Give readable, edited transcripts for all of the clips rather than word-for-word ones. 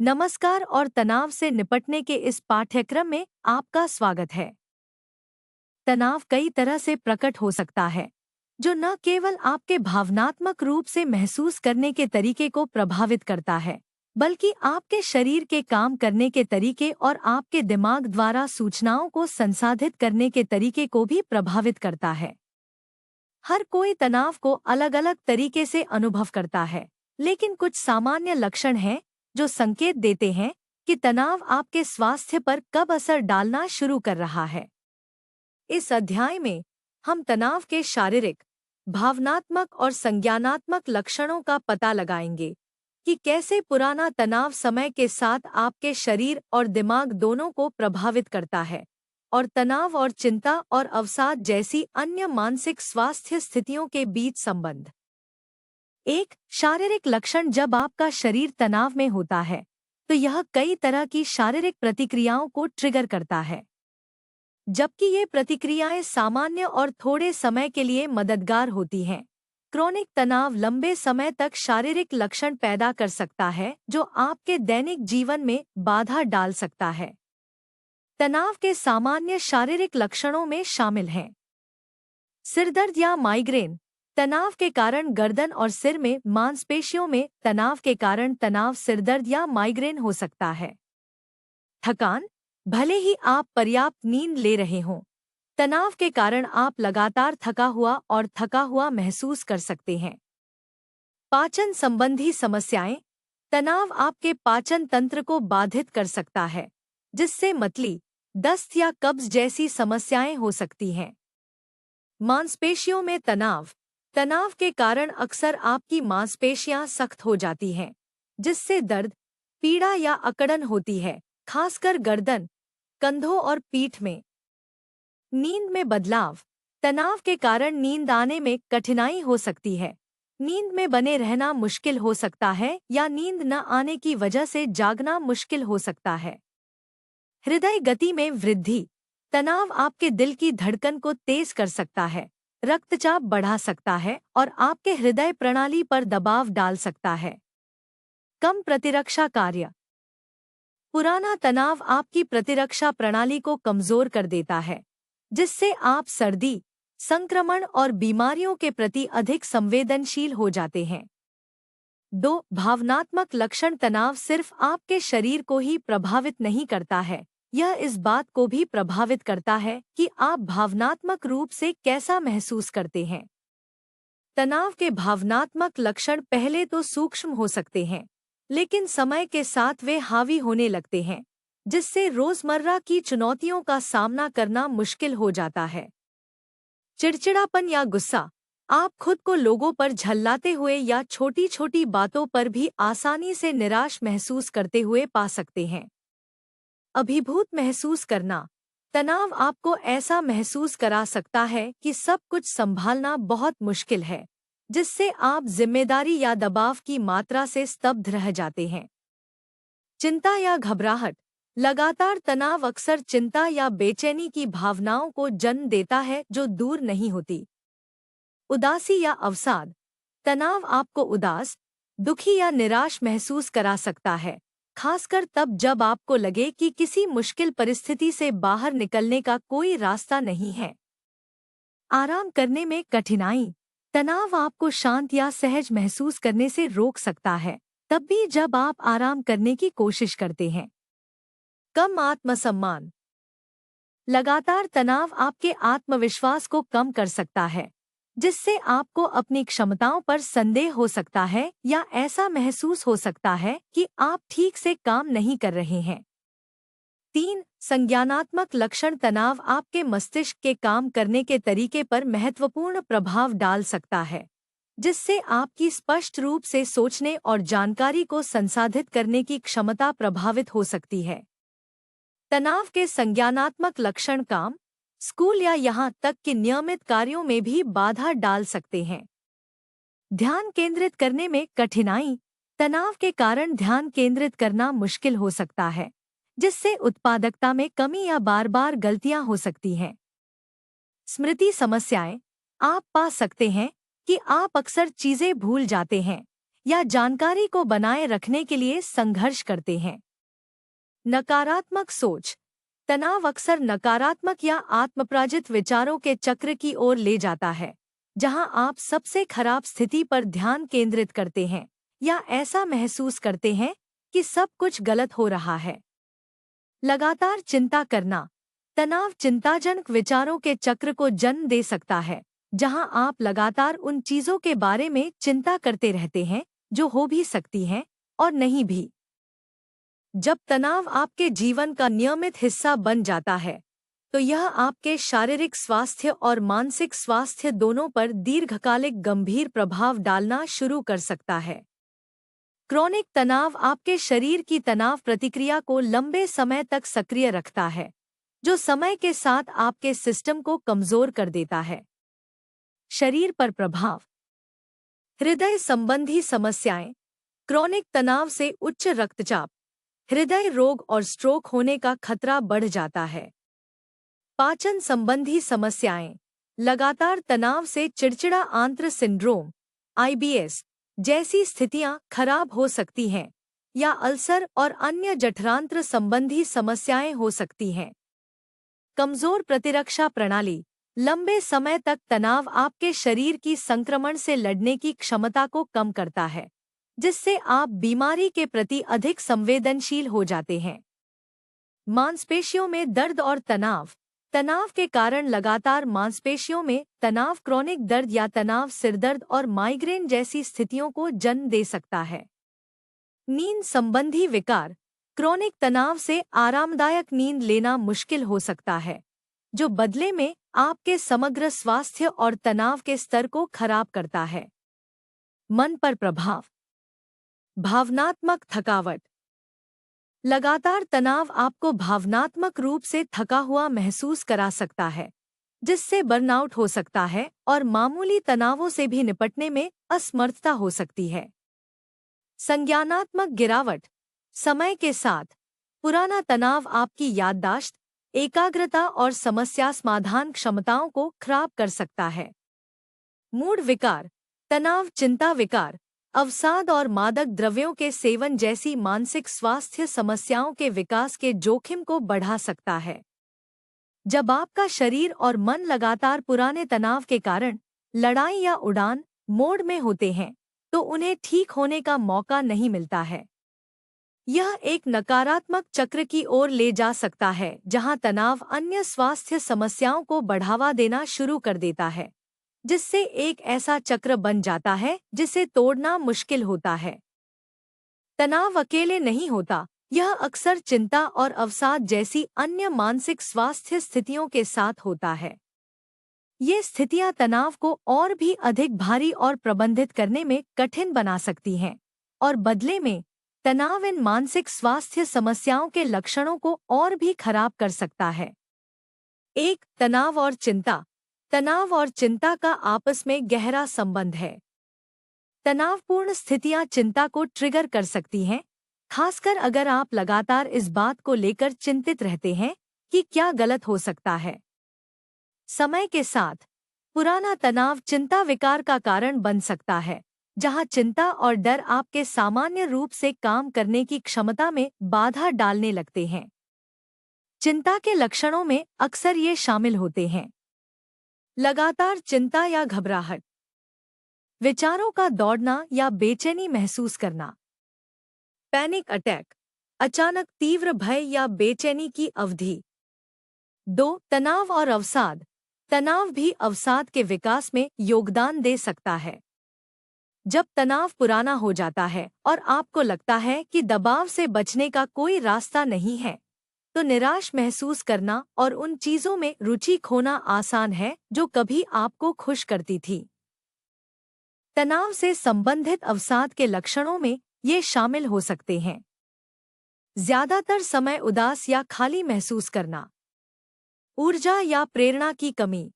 नमस्कार और तनाव से निपटने के इस पाठ्यक्रम में आपका स्वागत है। तनाव कई तरह से प्रकट हो सकता है, जो न केवल आपके भावनात्मक रूप से महसूस करने के तरीके को प्रभावित करता है, बल्कि आपके शरीर के काम करने के तरीके और आपके दिमाग द्वारा सूचनाओं को संसाधित करने के तरीके को भी प्रभावित करता है। हर कोई तनाव को अलग-अलग तरीके से अनुभव करता है, लेकिन कुछ सामान्य लक्षण हैं जो संकेत देते हैं कि तनाव आपके स्वास्थ्य पर कब असर डालना शुरू कर रहा है। इस अध्याय में हम तनाव के शारीरिक, भावनात्मक और संज्ञानात्मक लक्षणों का पता लगाएंगे कि कैसे पुराना तनाव समय के साथ आपके शरीर और दिमाग दोनों को प्रभावित करता है, और तनाव और चिंता और अवसाद जैसी अन्य मानसिक स्वास्थ्य स्थितियों के बीच संबंध। एक शारीरिक लक्षण: जब आपका शरीर तनाव में होता है, तो यह कई तरह की शारीरिक प्रतिक्रियाओं को ट्रिगर करता है। जबकि ये प्रतिक्रियाएं सामान्य और थोड़े समय के लिए मददगार होती हैं, क्रोनिक तनाव लंबे समय तक शारीरिक लक्षण पैदा कर सकता है जो आपके दैनिक जीवन में बाधा डाल सकता है। तनाव के सामान्य शारीरिक लक्षणों में शामिल हैं: सिरदर्द या माइग्रेन: तनाव के कारण गर्दन और सिर में मांसपेशियों में तनाव के कारण तनाव, सिरदर्द या माइग्रेन हो सकता है। थकान: भले ही आप पर्याप्त नींद ले रहे हों, तनाव के कारण आप लगातार थका हुआ महसूस कर सकते हैं। पाचन संबंधी समस्याएं: तनाव आपके पाचन तंत्र को बाधित कर सकता है, जिससे मतली, दस्त या कब्ज जैसी समस्याएं हो सकती हैं। मांसपेशियों में तनाव: तनाव के कारण अक्सर आपकी मांसपेशियां सख्त हो जाती हैं, जिससे दर्द, पीड़ा या अकड़न होती है, खासकर गर्दन, कंधों और पीठ में। नींद में बदलाव: तनाव के कारण नींद आने में कठिनाई हो सकती है, नींद में बने रहना मुश्किल हो सकता है या नींद न आने की वजह से जागना मुश्किल हो सकता है। हृदय गति में वृद्धि: तनाव आपके दिल की धड़कन को तेज कर सकता है, रक्तचाप बढ़ा सकता है और आपके हृदय प्रणाली पर दबाव डाल सकता है। कम प्रतिरक्षा कार्य: पुराना तनाव आपकी प्रतिरक्षा प्रणाली को कमजोर कर देता है, जिससे आप सर्दी, संक्रमण और बीमारियों के प्रति अधिक संवेदनशील हो जाते हैं। 2 भावनात्मक लक्षण: तनाव सिर्फ आपके शरीर को ही प्रभावित नहीं करता है, यह इस बात को भी प्रभावित करता है कि आप भावनात्मक रूप से कैसा महसूस करते हैं। तनाव के भावनात्मक लक्षण पहले तो सूक्ष्म हो सकते हैं, लेकिन समय के साथ वे हावी होने लगते हैं, जिससे रोजमर्रा की चुनौतियों का सामना करना मुश्किल हो जाता है। चिड़चिड़ापन या गुस्सा: आप खुद को लोगों पर झल्लाते हुए या छोटी-छोटी बातों पर भी आसानी से निराश महसूस करते हुए पा सकते हैं। अभिभूत महसूस करना: तनाव आपको ऐसा महसूस करा सकता है कि सब कुछ संभालना बहुत मुश्किल है, जिससे आप जिम्मेदारी या दबाव की मात्रा से स्तब्ध रह जाते हैं। चिंता या घबराहट: लगातार तनाव अक्सर चिंता या बेचैनी की भावनाओं को जन्म देता है जो दूर नहीं होती। उदासी या अवसाद: तनाव आपको उदास, दुखी या निराश महसूस करा सकता है, खासकर तब जब आपको लगे कि किसी मुश्किल परिस्थिति से बाहर निकलने का कोई रास्ता नहीं है। आराम करने में कठिनाई: तनाव आपको शांत या सहज महसूस करने से रोक सकता है, तब भी जब आप आराम करने की कोशिश करते हैं। कम आत्मसम्मान: लगातार तनाव आपके आत्मविश्वास को कम कर सकता है, जिससे आपको अपनी क्षमताओं पर संदेह हो सकता है या ऐसा महसूस हो सकता है कि आप ठीक से काम नहीं कर रहे हैं। 3 संज्ञानात्मक लक्षण: तनाव आपके मस्तिष्क के काम करने के तरीके पर महत्वपूर्ण प्रभाव डाल सकता है, जिससे आपकी स्पष्ट रूप से सोचने और जानकारी को संसाधित करने की क्षमता प्रभावित हो सकती है। तनाव के संज्ञानात्मक लक्षण काम, स्कूल या यहाँ तक कि नियमित कार्यों में भी बाधा डाल सकते हैं। ध्यान केंद्रित करने में कठिनाई: तनाव के कारण ध्यान केंद्रित करना मुश्किल हो सकता है, जिससे उत्पादकता में कमी या बार-बार गलतियां हो सकती हैं। स्मृति समस्याएं: आप पा सकते हैं कि आप अक्सर चीजें भूल जाते हैं या जानकारी को बनाए रखने के लिए संघर्ष करते हैं। नकारात्मक सोच। तनाव अक्सर नकारात्मक या आत्मप्राजित विचारों के चक्र की ओर ले जाता है, जहां आप सबसे खराब स्थिति पर ध्यान केंद्रित करते हैं या ऐसा महसूस करते हैं कि सब कुछ गलत हो रहा है। लगातार चिंता करना। तनाव चिंताजनक विचारों के चक्र को जन्म दे सकता है, जहां आप लगातार उन चीजों के बारे में चिंता करते रहते हैं जो हो भी सकती हैं और नहीं भी। जब तनाव आपके जीवन का नियमित हिस्सा बन जाता है, तो यह आपके शारीरिक स्वास्थ्य और मानसिक स्वास्थ्य दोनों पर दीर्घकालिक गंभीर प्रभाव डालना शुरू कर सकता है। क्रोनिक तनाव आपके शरीर की तनाव प्रतिक्रिया को लंबे समय तक सक्रिय रखता है, जो समय के साथ आपके सिस्टम को कमजोर कर देता है। शरीर पर प्रभाव। हृदय संबंधी समस्याएं। क्रोनिक तनाव से उच्च रक्तचाप, हृदय रोग और स्ट्रोक होने का खतरा बढ़ जाता है। पाचन संबंधी समस्याएं। लगातार तनाव से चिड़चिड़ा आंत्र सिंड्रोम (IBS) जैसी स्थितियां खराब हो सकती हैं, या अल्सर और अन्य जठरांत्र संबंधी समस्याएं हो सकती हैं। कमजोर प्रतिरक्षा प्रणाली। लंबे समय तक तनाव आपके शरीर की संक्रमण से लड़ने की क्षमता को कम करता है, जिससे आप बीमारी के प्रति अधिक संवेदनशील हो जाते हैं। मांसपेशियों में दर्द और तनाव। तनाव के कारण लगातार मांसपेशियों में तनाव क्रोनिक दर्द या तनाव सिरदर्द और माइग्रेन जैसी स्थितियों को जन्म दे सकता है। नींद संबंधी विकार। क्रोनिक तनाव से आरामदायक नींद लेना मुश्किल हो सकता है, जो बदले में आपके समग्र स्वास्थ्य और तनाव के स्तर को खराब करता है। मन पर प्रभाव। भावनात्मक थकावट। लगातार तनाव आपको भावनात्मक रूप से थका हुआ महसूस करा सकता है, जिससे बर्नआउट हो सकता है और मामूली तनावों से भी निपटने में असमर्थता हो सकती है। संज्ञानात्मक गिरावट। समय के साथ पुराना तनाव आपकी याददाश्त, एकाग्रता और समस्या समाधान क्षमताओं को खराब कर सकता है। मूड विकार। तनाव चिंता विकार, अवसाद और मादक द्रव्यों के सेवन जैसी मानसिक स्वास्थ्य समस्याओं के विकास के जोखिम को बढ़ा सकता है। जब आपका शरीर और मन लगातार पुराने तनाव के कारण लड़ाई या उड़ान मोड में होते हैं, तो उन्हें ठीक होने का मौका नहीं मिलता है। यह एक नकारात्मक चक्र की ओर ले जा सकता है, जहां तनाव अन्य स्वास्थ्य समस्याओं को बढ़ावा देना शुरू कर देता है, जिससे एक ऐसा चक्र बन जाता है जिसे तोड़ना मुश्किल होता है। तनाव अकेले नहीं होता, यह अक्सर चिंता और अवसाद जैसी अन्य मानसिक स्वास्थ्य स्थितियों के साथ होता है। ये स्थितियां तनाव को और भी अधिक भारी और प्रबंधित करने में कठिन बना सकती हैं, और बदले में तनाव इन मानसिक स्वास्थ्य समस्याओं के लक्षणों को और भी खराब कर सकता है। तनाव और चिंता। तनाव और चिंता का आपस में गहरा संबंध है। तनावपूर्ण स्थितियां चिंता को ट्रिगर कर सकती हैं, खासकर अगर आप लगातार इस बात को लेकर चिंतित रहते हैं कि क्या गलत हो सकता है। समय के साथ पुराना तनाव चिंता विकार का कारण बन सकता है, जहां चिंता और डर आपके सामान्य रूप से काम करने की क्षमता में बाधा डालने लगते हैं। चिंता के लक्षणों में अक्सर ये शामिल होते हैं: लगातार चिंता या घबराहट, विचारों का दौड़ना या बेचैनी महसूस करना, पैनिक अटैक, अचानक तीव्र भय या बेचैनी की अवधि। तनाव और अवसाद। तनाव भी अवसाद के विकास में योगदान दे सकता है। जब तनाव पुराना हो जाता है और आपको लगता है कि दबाव से बचने का कोई रास्ता नहीं है, तो निराश महसूस करना और उन चीजों में रुचि खोना आसान है जो कभी आपको खुश करती थी। तनाव से संबंधित अवसाद के लक्षणों में ये शामिल हो सकते हैं: ज्यादातर समय उदास या खाली महसूस करना, ऊर्जा या प्रेरणा की कमी,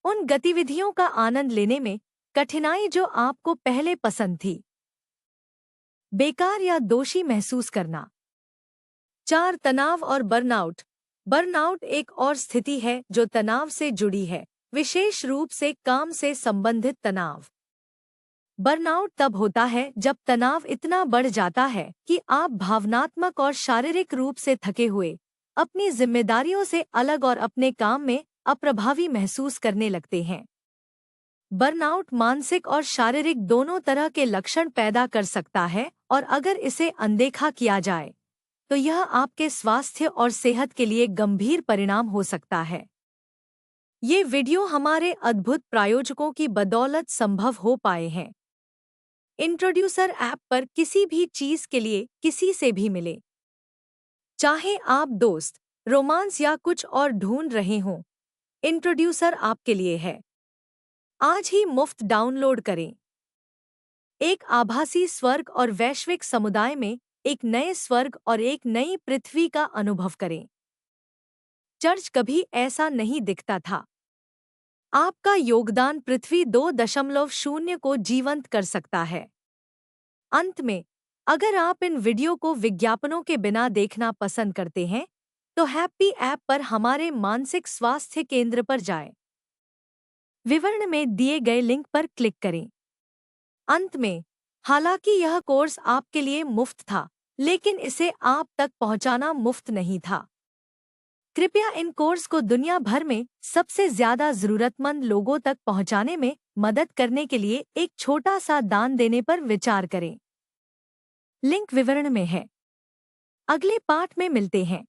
उन गतिविधियों का आनंद लेने में कठिनाई जो आपको पहले पसंद थी, बेकार या दोषी महसूस करना। तनाव और बर्नआउट। बर्नआउट एक और स्थिति है जो तनाव से जुड़ी है, विशेष रूप से काम से संबंधित तनाव। बर्नआउट तब होता है जब तनाव इतना बढ़ जाता है कि आप भावनात्मक और शारीरिक रूप से थके हुए, अपनी जिम्मेदारियों से अलग और अपने काम में अप्रभावी महसूस करने लगते हैं। बर्नआउट मानसिक और शारीरिक दोनों तरह के लक्षण पैदा कर सकता है और अगर इसे अनदेखा किया जाए तो यह आपके स्वास्थ्य और सेहत के लिए गंभीर परिणाम हो सकता है। ये वीडियो हमारे अद्भुत प्रायोजकों की बदौलत संभव हो पाए हैं। इंट्रोड्यूसर ऐप पर किसी भी चीज के लिए किसी से भी मिले, चाहे आप दोस्त, रोमांस या कुछ और ढूंढ रहे हों, इंट्रोड्यूसर आपके लिए है। आज ही मुफ्त डाउनलोड करें। एक आभासी स्वर्ग और वैश्विक समुदाय में एक नए स्वर्ग और एक नई पृथ्वी का अनुभव करें। चर्च कभी ऐसा नहीं दिखता था। आपका योगदान पृथ्वी 2.0 को जीवंत कर सकता है। अंत में, अगर आप इन वीडियो को विज्ञापनों के बिना देखना पसंद करते हैं, तो हैप्पी ऐप पर हमारे मानसिक स्वास्थ्य केंद्र पर जाएं। विवरण में दिए गए लिंक पर क्लिक करें। अंत में, हालांकि यह कोर्स आपके लिए मुफ्त था, लेकिन इसे आप तक पहुंचाना मुफ्त नहीं था। कृपया इन कोर्स को दुनिया भर में सबसे ज्यादा जरूरतमंद लोगों तक पहुंचाने में मदद करने के लिए एक छोटा सा दान देने पर विचार करें। लिंक विवरण में है। अगले पाठ में मिलते हैं।